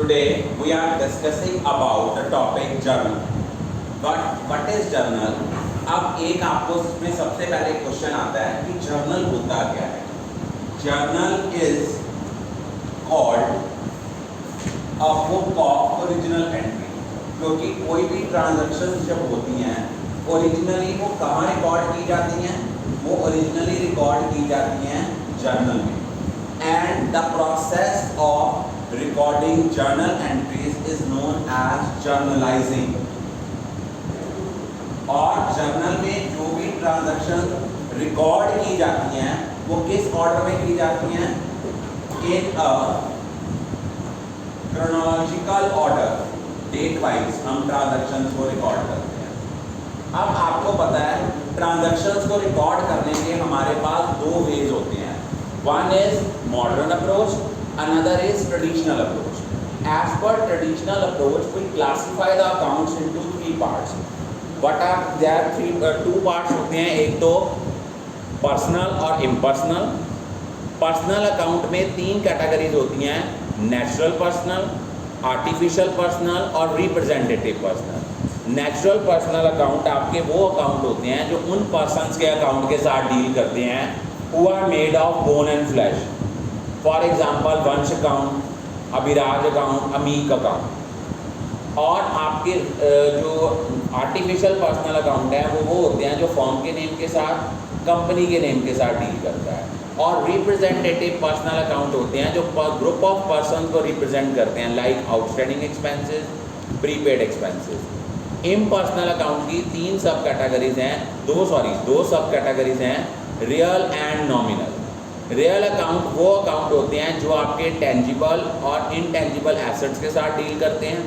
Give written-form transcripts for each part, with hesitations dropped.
Today we are discussing about the topic journal. What is journal? अब एक आपको इसमें सबसे पहले क्वेश्चन आता है कि जर्नल होता क्या है. Journal is called a book of original entry. क्योंकि कोई भी ट्रांजैक्शन जब होती हैं ओरिजिनली वो कहाँ रिकॉर्ड की जाती हैं? वो ओरिजिनली रिकॉर्ड की जाती हैं जर्नल में. And the process of recording journal entries is known as journalizing. और जर्नल में जो भी ट्रांजैक्शन रिकॉर्ड की जाती हैं वो किस ऑर्डर में की जाती हैं? In a chronological order, date wise हम ट्रांजैक्शंस को रिकॉर्ड करते हैं. अब आपको पता है ट्रांजैक्शंस को रिकॉर्ड करने के हमारे पास दो वेज होते हैं. One is modern approach, another is traditional approach. As per traditional approach, we classify the accounts into three parts. What are there? Two parts होते हैं. एक तो पर्सनल और इम्पर्सनल. पर्सनल अकाउंट में तीन कैटेगरीज होती हैं: नेचुरल पर्सनल, आर्टिफिशियल पर्सनल और representative personal. Natural personal account आपके वो अकाउंट होते हैं जो उन पर्सनस के अकाउंट के साथ डील करते हैं who are made of bone and flesh. For example वंश अकाउंट, अभिराज अकाउंट, अमीक अकाउंट. और आपके जो आर्टिफिशियल पर्सनल अकाउंट है वो होते हैं जो फर्म के नेम के साथ, कंपनी के नेम के साथ डील करता है. और रिप्रेजेंटेटिव पर्सनल अकाउंट होते हैं जो ग्रुप ऑफ पर्सन को रिप्रेजेंट करते हैं, like outstanding expenses, prepaid expenses. Impersonal account की तीन सब कैटेगरीज हैं, दो सब कैटेगरीज हैं: real and nominal. Real account वो अकाउंट होते हैं जो आपके टेंजिबल और इनटेंजिबल एसेट्स के साथ डील करते हैं.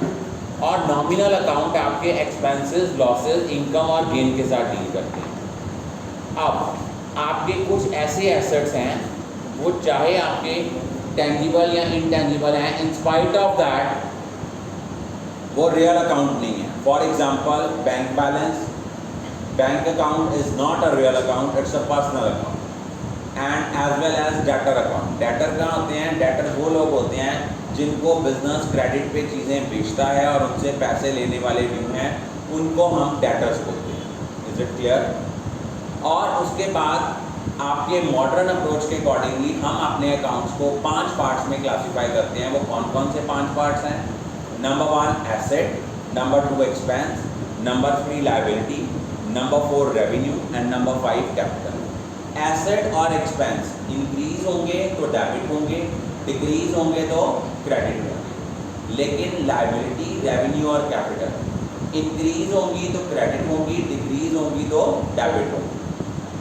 और नॉमिनल अकाउंट आपके एक्सपेंसेस, लॉसेस, इनकम और गेन के साथ डील करते हैं. अब आपके कुछ ऐसे एसेट्स हैं वो चाहे आपके टेंजिबल या इनटेंजिबल हैं, इन स्पाइट ऑफ दैट वो रियल अकाउंट नहीं है. For example bank balance. Bank account is not a real account, it's a personal account. And as well as debtor account. Debtor कहाँ होते हैं? डेटर वो लोग होते हैं जिनको बिजनेस क्रेडिट पे चीज़ें बेचता है और उनसे पैसे लेने वाले भी हैं, उनको हम डेटर्स बोलते हैं. Is it clear? और उसके बाद आपके मॉडर्न अप्रोच के अकॉर्डिंगली हम अपने अकाउंट्स को 5 पार्ट्स में क्लासीफाई करते हैं. वो कौन कौन से 5 पार्ट्स हैं? Number 1 asset, number 2 expense, number 3 liability, number 4 revenue and number 5 capital. Asset और एक्सपेंस इंक्रीज होंगे तो डेबिट होंगे, डिक्रीज होंगे तो क्रेडिट होंगे. लेकिन लायबिलिटी, रेवेन्यू और कैपिटल इंक्रीज होंगी तो क्रेडिट होंगी, डिक्रीज होंगी तो डेबिट होंगी.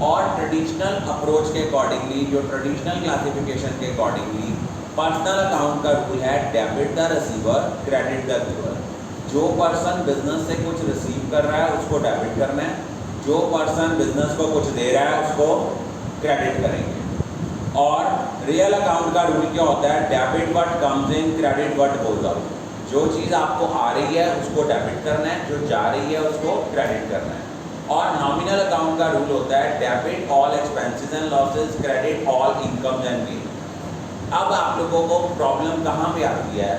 और ट्रेडिशनल अप्रोच के अकॉर्डिंगली, जो ट्रेडिशनल क्लासिफिकेशन के अकॉर्डिंगली पर्सनल अकाउंट का रूल है debit the receiver, credit the giver. जो पर्सन बिजनेस से कुछ रिसीव कर रहा है उसको डेबिट करना है, जो पर्सन बिजनेस को कुछ दे रहा है उसको क्रेडिट करेंगे. और रियल अकाउंट का रूल क्या होता है? Debit what comes in, credit what goes out. जो चीज़ आपको आ रही है उसको डेबिट करना है, जो जा रही है उसको क्रेडिट करना है. और नॉमिनल अकाउंट का रूल होता है debit all expenses and losses, credit all income and gain. अब आप लोगों को प्रॉब्लम कहाँ पे आती है?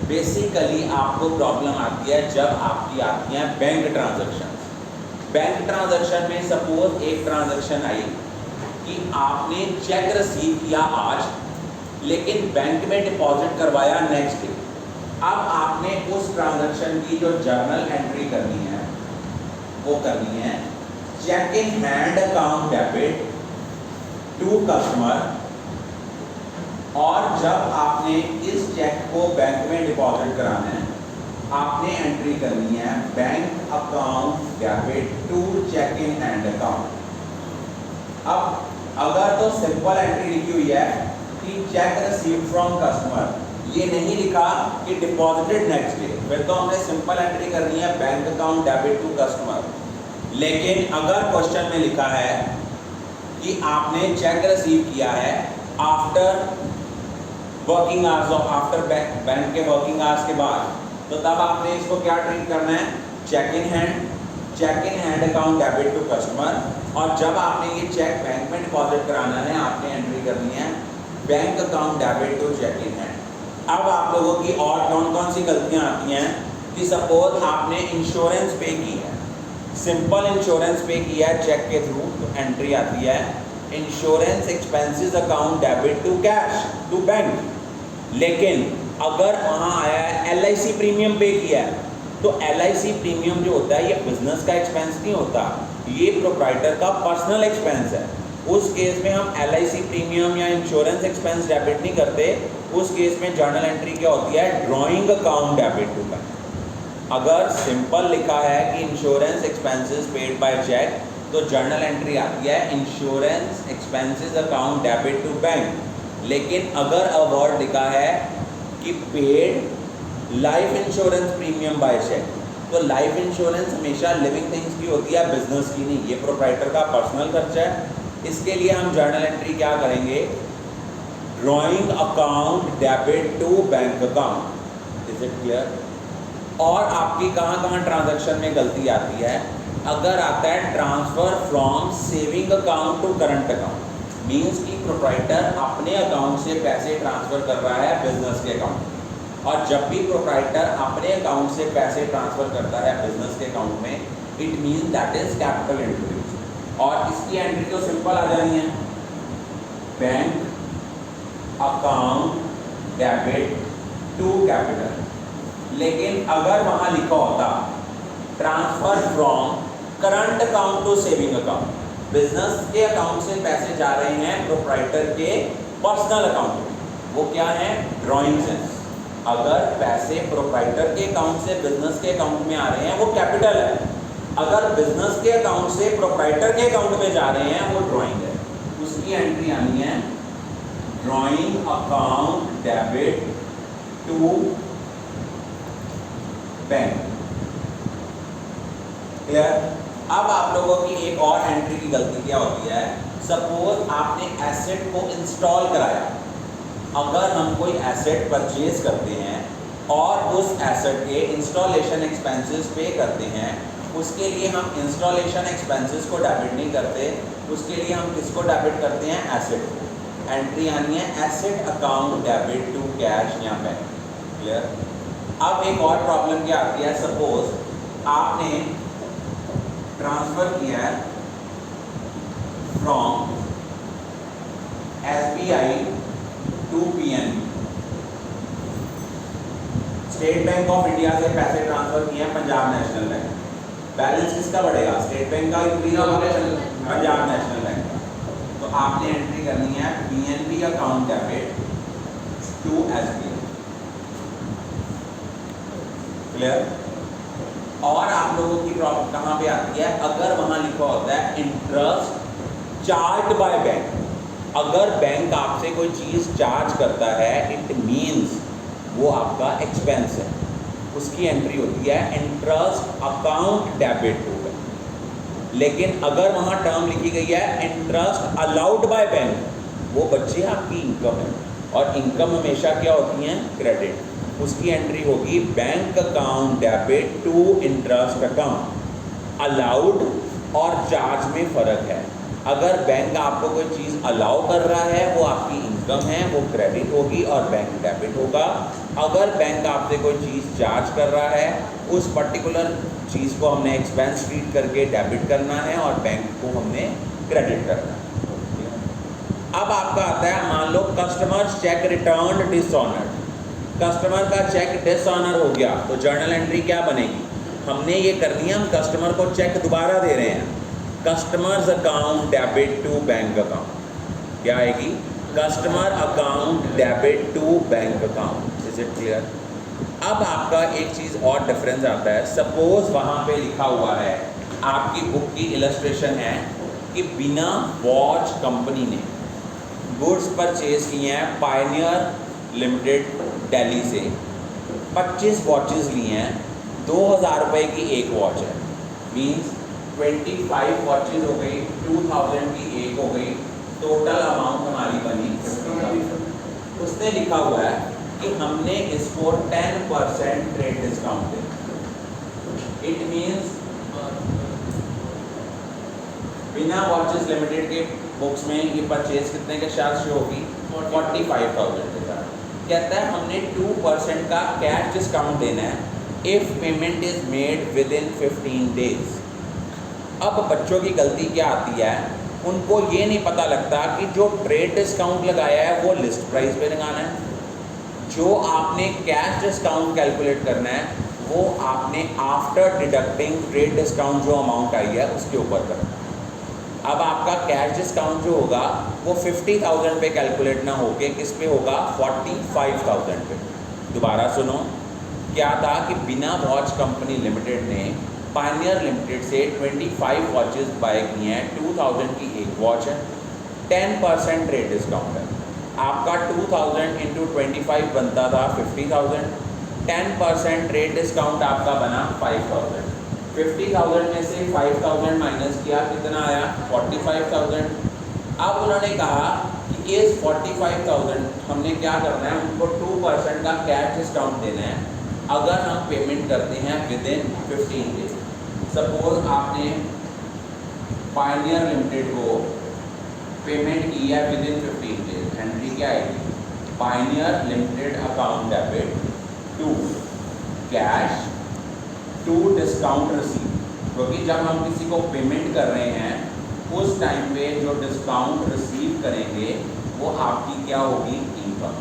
बेसिकली आपको प्रॉब्लम आती है जब आपकी आती हैं बैंक ट्रांजेक्शन. बैंक ट्रांजैक्शन में सपोज एक ट्रांजैक्शन आई कि आपने चेक रिसीव किया आज, लेकिन बैंक में डिपॉजिट करवाया नेक्स्ट डे. अब आपने उस ट्रांजैक्शन की जो जर्नल एंट्री करनी है वो करनी है cheque in hand account debit to customer. और जब आपने इस चेक को बैंक में डिपॉजिट कराना है आपने एंट्री करनी है bank account debit to cheque in hand account. अब अगर तो सिंपल एंट्री लिखी हुई है कि चेक रिसीव्ड फ्रॉम कस्टमर, ये नहीं लिखा कि डिपॉजिटेड नेक्स्ट डे, फिर तो हमने सिंपल एंट्री करनी है bank account debit to customer. लेकिन अगर क्वेश्चन में लिखा है कि आपने चेक रिसीव किया है after working hours, after bank के वर्किंग आवर्स के बाद, तो तब आपने इसको क्या ट्रीट करना है? Cheque in hand account debit to customer. और जब आपने ये चेक बैंक में डिपॉजिट कराना है आपने एंट्री करनी है bank account debit to cheque in hand. अब आप लोगों की और कौन कौन सी गलतियां आती हैं कि सपोज आपने इंश्योरेंस पे की है, सिंपल इंश्योरेंस पे किया है चेक के थ्रू, तो एंट्री आती है insurance expenses account debit to cash to bank. लेकिन अगर वहाँ आया है LIC प्रीमियम पे किया है, तो LIC प्रीमियम जो होता है ये बिजनेस का एक्सपेंस नहीं होता, ये प्रोप्राइटर का पर्सनल एक्सपेंस है। उस केस में हम LIC प्रीमियम या इंश्योरेंस एक्सपेंस डेबिट नहीं करते। उस केस में जर्नल एंट्री क्या होती है, drawing account debit to bank. अगर सिंपल लिखा है कि insurance expenses paid by cheque, तो जर्नल एंट्री आती है insurance expenses account debit to bank. लेकिन अगर अ वर्ड लिखा है कि paid life insurance premium by cheque, तो लाइफ इंश्योरेंस हमेशा लिविंग थिंग्स की होती है, बिजनेस की नहीं। ये प्रोप्राइटर का पर्सनल खर्चा है। इसके लिए हम जर्नल एंट्री क्या करेंगे, drawing account debit to bank account. Is it clear? और आपकी कहाँ कहाँ ट्रांजैक्शन में गलती आती है, अगर आता है transfer from saving account to current account, means कि प्रोप्राइटर अपने अकाउंट से पैसे ट्रांसफर कर रहा है बिजनेस के अकाउंट में। और जब भी प्रोप्राइटर अपने अकाउंट से पैसे ट्रांसफर करता है बिजनेस के अकाउंट में, it mean that is capital introduce. और इसकी एंट्री तो सिंपल आ जानी है, bank account debit to capital. लेकिन अगर वहां लिखा होता transfer from current account to saving account, business के अकाउंट से पैसे जा रहे हैं प्रोप्राइटर के पर्सनल अकाउंट में, वो क्या है, ड्राइंग्स हैं। अगर पैसे प्रोप्राइटर के अकाउंट से बिजनेस के अकाउंट में आ रहे हैं, वो कैपिटल है। अगर बिजनेस के अकाउंट से प्रोप्राइटर के अकाउंट में जा रहे हैं, वो ड्राइंग है। उसकी एंट्री आनी है drawing account debit to bank. Clear? अब आप लोगों की एक और एंट्री की गलती क्या होती है, सपोज आपने एसेट को इंस्टॉल कराया। अगर हम कोई एसेट परचेज करते हैं और उस एसेट के इंस्टॉलेशन एक्सपेंसेस पे करते हैं, उसके लिए हम इंस्टॉलेशन एक्सपेंसेस को डेबिट नहीं करते, उसके लिए हम किसको डेबिट करते हैं, एसेट को। एंट्री आनी है asset account debit to cash या बैंक। क्लियर? अब एक और प्रॉब्लम क्या आती है, सपोज आपने ट्रांसफर किया है from SBI to PNB, State Bank of India से पैसे ट्रांसफर किए हैं पंजाब नेशनल बैंक। बैलेंस किसका बढ़ेगा, स्टेट बैंक का इंक्रीज होगा, पंजाब नेशनल बैंक का। तो आपने एंट्री करनी है PNB account debit to SBI। Clear? और आप लोगों की प्रॉब्लम कहाँ पे आती है, अगर वहां लिखा होता है इंटरेस्ट चार्ज बाय बैंक। अगर बैंक आपसे कोई चीज़ चार्ज करता है, इट मीन्स वो आपका एक्सपेंस है। उसकी एंट्री होती है interest account debit to bank. लेकिन अगर वहाँ टर्म लिखी गई है इंटरेस्ट अलाउड बाय बैंक, वो बच्चे आपकी इनकम है, और इनकम हमेशा क्या होती हैं, क्रेडिट। उसकी एंट्री होगी bank account debit to interest account. Allowed और चार्ज में फ़र्क है। अगर बैंक आपको कोई चीज़ अलाउ कर रहा है, वो आपकी इनकम है, वो क्रेडिट होगी और बैंक डेबिट होगा। अगर बैंक आपसे कोई चीज़ चार्ज कर रहा है, उस पर्टिकुलर चीज़ को हमने एक्सपेंस ट्रीट करके डेबिट करना है और बैंक को हमने क्रेडिट करना है। अब आपका आता है, मान लो customer cheque return dishonoured. Customer का चेक डिसऑनर हो गया, तो जर्नल एंट्री क्या बनेगी, हमने ये करनी है, हम कस्टमर को चेक दोबारा दे रहे हैं, customers account debit to bank account. क्या आएगी, customer account debit to bank account. Is it clear? अब आपका एक चीज़ और डिफरेंस आता है, सपोज वहाँ पे लिखा हुआ है, आपकी बुक की इलस्ट्रेशन है कि बिना वॉच कंपनी ने गुड्स परचेज किए हैं पायनियर लिमिटेड दिल्ली से, 25 वॉचेस ली हैं, 2000 रुपये की एक वॉच है, मीन्स 25 वॉचेस हो गई, 2000 की एक हो गई, टोटल अमाउंट हमारी बनी 50। उसने लिखा हुआ है कि हमने इसको 10% trade discount they. It means बिना वॉचेस लिमिटेड के बुक्स में ये परचेज कितने के साथ शो होगी, 45,000 के साथ। कहता है हमने 2% का कैश डिस्काउंट देना है if payment is made with in 15 days. अब बच्चों की गलती क्या आती है, उनको ये नहीं पता लगता कि जो ट्रेड डिस्काउंट लगाया है वो लिस्ट प्राइस पे लगाना है, जो आपने कैश डिस्काउंट कैलकुलेट करना है वो आपने आफ्टर डिडक्टिंग ट्रेड डिस्काउंट जो अमाउंट आई है उसके ऊपर करना है। अब आपका कैश डिस्काउंट जो होगा वो 50,000 पे कैलकुलेट ना होके किस पे होगा, 45,000 पे। दोबारा सुनो, क्या था कि बिना वॉच कंपनी लिमिटेड ने पायनियर लिमिटेड से 25 वॉचेस बाय की हैं, 2000 की एक वॉच है, 10% ट्रेड डिस्काउंट है। आपका 2000 इंटू 25 बनता था 50,000, 10% ट्रेड डिस्काउंट आपका बना 5,000। 50,000 में से 5,000 माइनस किया, कितना आया, 45,000। अब उन्होंने कहा कि इस 45,000 हमने क्या करना है, उनको 2% का कैश डिस्काउंट देना है अगर हम पेमेंट करते हैं विद इन 15 डेज। सपोज आपने पायनियर लिमिटेड को पेमेंट की है विद इन 15 डेज, एंट्री क्या आएगी, Pioneer Limited account debit to cash to discount receive, क्योंकि जब हम किसी को पेमेंट कर रहे हैं उस टाइम पे जो डिस्काउंट रिसीव करेंगे वो आपकी क्या होगी, इनकम।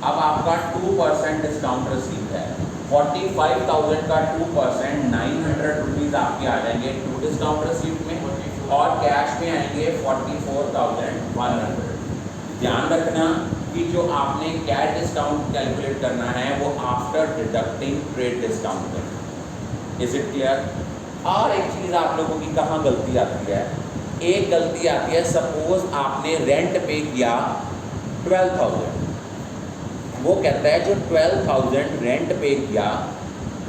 अब आपका 2% डिस्काउंट रिसीव है, 45,000 का 2% 900 रुपीज़ आपके आ जाएंगे टू डिस्काउंट रिसीव में, और कैश में आएंगे 44,100। ध्यान रखना कि जो आपने कैश डिस्काउंट कैलकुलेट करना है वो आफ्टर डिडक्टिंग ट्रेड डिस्काउंट करना। Is it clear? और एक चीज़ आप लोगों की कहाँ गलती आती है, एक गलती आती है, सपोज आपने रेंट पे किया 12,000, वो कहता है जो 12,000 रेंट पे किया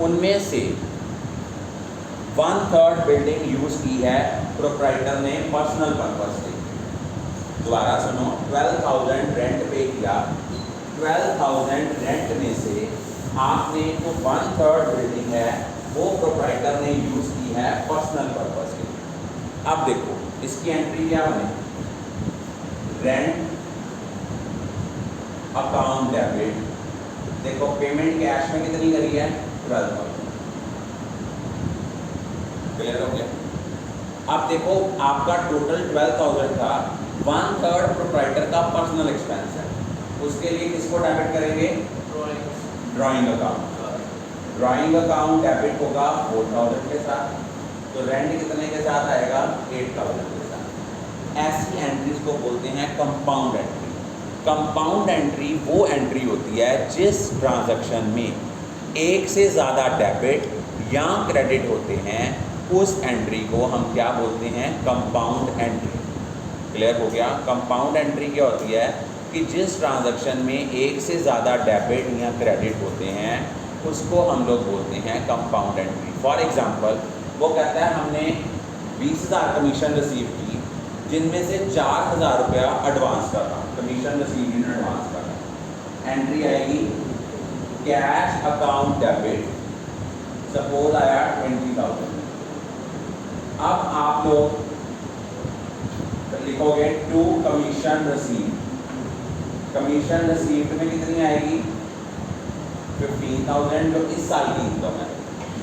उनमें से 1/3 बिल्डिंग यूज़ की है प्रोप्राइटर ने पर्सनल पर्पस से। दोबारा सुनो, 12,000 रेंट पे किया, 12,000 रेंट में से आपने जो 1/3 बिल्डिंग है वो प्रोप्राइटर ने यूज़ की है पर्सनल पर्पस के लिए। अब देखो इसकी एंट्री क्या बने, रेंट अकाउंट डेबिट, देखो पेमेंट कैश में कितनी करी है, 12,000। क्लियर हो गया? अब देखो आपका टोटल 12,000 था, 1/3 प्रोप्राइटर का पर्सनल एक्सपेंस है, उसके लिए किसको डेबिट करेंगे, drawing account. Drawing account debit होगा 4,000 के साथ, तो रेंट कितने के साथ आएगा, 8,000 के साथ। ऐसी एंट्रीज को बोलते हैं कंपाउंड एंट्री। कंपाउंड एंट्री वो एंट्री होती है जिस ट्रांजैक्शन में एक से ज़्यादा डेबिट या क्रेडिट होते हैं, उस एंट्री को हम क्या बोलते हैं, कंपाउंड एंट्री। क्लियर हो गया? कंपाउंड एंट्री क्या होती है कि जिस ट्रांजैक्शन में एक से ज़्यादा डेबिट या क्रेडिट होते हैं उसको हम लोग बोलते हैं कंपाउंड एंट्री। फॉर एग्जांपल वो कहता है हमने 20,000 कमीशन रिसीव की, जिनमें से 4,000 रुपया एडवांस का था, कमीशन रिसीव इन एडवांस का था। एंट्री आएगी कैश अकाउंट डेबिट, सपोज आया 20,000। अब आप लोग लिखोगे to commission receive, commission received में कितनी आएगी, 15,000 जो इस साल की इनकम है।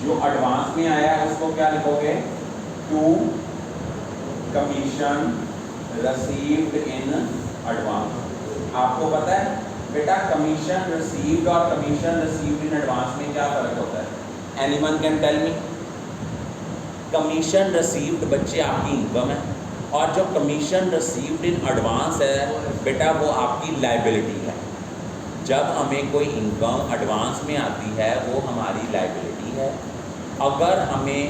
जो एडवांस में आया है उसको क्या लिखोगे, to commission received in advance. आपको पता है बेटा कमीशन रिसीव्ड और कमीशन रिसीव्ड इन एडवांस में क्या फ़र्क होता है, anyone can tell me? Commission received बच्चे आपकी इनकम है, और जो कमीशन रिसीव्ड इन एडवांस है बेटा वो आपकी लायबिलिटी है। जब हमें कोई इनकम एडवांस में आती है वो हमारी लायबिलिटी है। अगर हमें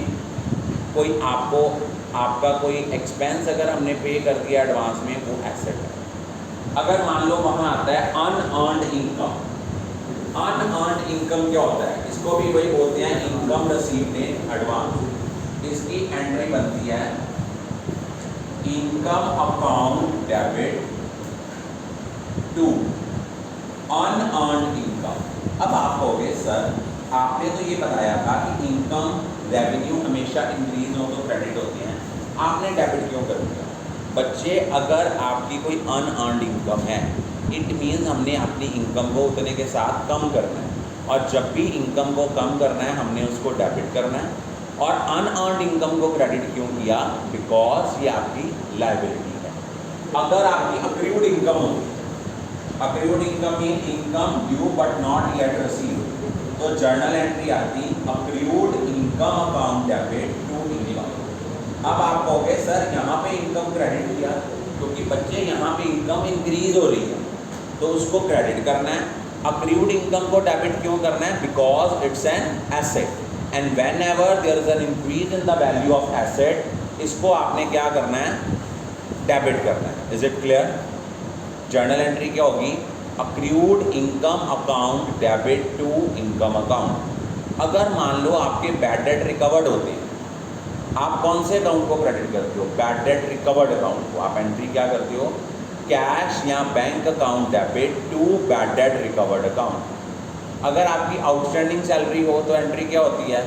कोई आपका कोई एक्सपेंस अगर हमने पे कर दिया एडवांस में, वो एसेट है। अगर मान लो वहाँ आता है अनअर्न्ड इनकम, अनअर्न्ड इनकम क्या होता है, इसको भी वही बोलते हैं इनकम रिसीव्ड इन एडवांस। इसकी एंट्री बनती है income account debit to unearned income. अब आप कहोगे सर आपने तो ये बताया था कि इनकम रेवेन्यू हमेशा इंक्रीज हो तो क्रेडिट होते हैं, आपने डेबिट क्यों कर दिया? बच्चे अगर आपकी कोई अनअर्न्ड इनकम है इट मीन्स हमने अपनी इनकम को उतने के साथ कम करना है, और जब भी इनकम को कम करना है हमने उसको डेबिट करना है। और अनअर्न्ड इनकम को क्रेडिट क्यों किया? बिकॉज ये आपकी लायबिलिटी है। अगर आपकी अक्रूड इनकम होती, accrued income mean income due but not yet receive, तो जर्नल एंट्री आती accrued income account debit to income. अब आप कहोगे सर यहाँ पे इनकम क्रेडिट किया क्योंकि बच्चे यहाँ पे इनकम इंक्रीज हो रही है तो उसको क्रेडिट करना है। अक्रूड इनकम को डेबिट क्यों करना है? Because it's an asset and whenever there is an increase in the value of asset, इसको आपने क्या करना है? डेबिट करना है। Is it clear? Journal entry क्या होगी? Accrued income account debit to income account. अगर मान लो आपके बैड डेट रिकवर्ड होते हैं, आप कौन से अकाउंट को क्रेडिट करते हो? बैड डेट रिकवर्ड अकाउंट को। आप एंट्री क्या करते हो? कैश या bank account debit to bad debt recovered account. अगर आपकी आउटस्टैंडिंग सैलरी हो तो एंट्री क्या होती है?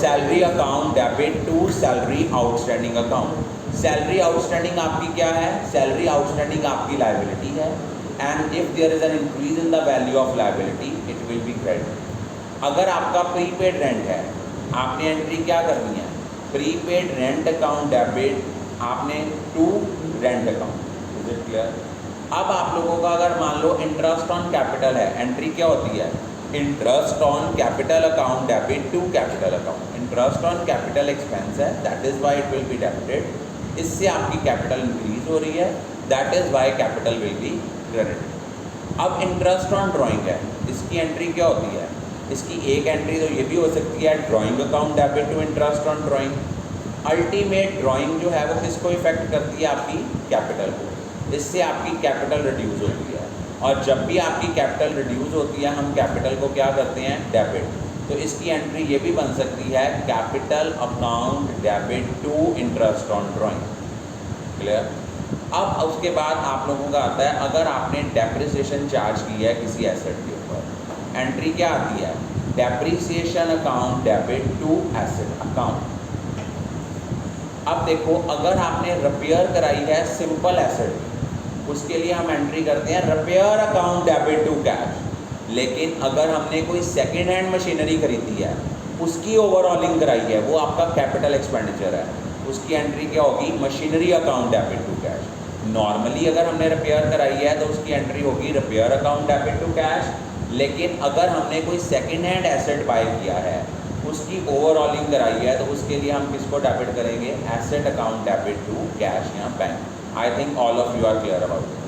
Salary account debit to salary outstanding account. Salary outstanding आपकी क्या है? सैलरी आउटस्टैंडिंग आपकी लायबिलिटी है and if there is an increase in the value of liability it will be credit. अगर आपका प्रीपेड रेंट है, आपने एंट्री क्या करनी है? प्रीपेड रेंट अकाउंट डेबिट आपने to rent account. Is it clear? अब आप लोगों का अगर मान लो इंटरेस्ट ऑन कैपिटल है, एंट्री क्या होती है? Interest on capital account debit to capital account. Interest on capital expense है, that is why it will be debited. इससे आपकी कैपिटल इंक्रीज हो रही है, that is why capital will be credited. अब इंटरेस्ट ऑन ड्राइंग है, इसकी entry क्या होती है? इसकी एक एंट्री तो ये भी हो सकती है drawing account debit to interest on drawing. Ultimate drawing जो है वो किसको इफेक्ट करती है? आपकी कैपिटल को। इससे आपकी कैपिटल रिड्यूस होती है और जब भी आपकी कैपिटल रिड्यूस होती है हम कैपिटल को क्या करते हैं? डेबिट। तो इसकी एंट्री ये भी बन सकती है capital account debit to interest on drawing. Clear? अब उसके बाद आप लोगों का आता है अगर आपने डेप्रिसिएशन चार्ज की है किसी एसेट के ऊपर, एंट्री क्या आती है? Depreciation account debit to asset account. अब देखो अगर आपने रिपेयर कराई है सिंपल एसेट, उसके लिए हम एंट्री करते हैं repair account debit to cash. लेकिन अगर हमने कोई सेकेंड हैंड मशीनरी खरीदी है, उसकी ओवरऑलिंग कराई है, वो आपका कैपिटल एक्सपेंडिचर है, उसकी एंट्री क्या होगी? Machinery account debit to cash. Normally अगर हमने रिपेयर कराई है तो उसकी एंट्री होगी repair account debit to cash. लेकिन अगर हमने कोई सेकेंड हैंड एसेट बाय किया है, उसकी ओवरऑलिंग कराई है, तो उसके लिए हम किसको डेबिट करेंगे? Asset account debit to cash या bank. I think all of you are clear about it.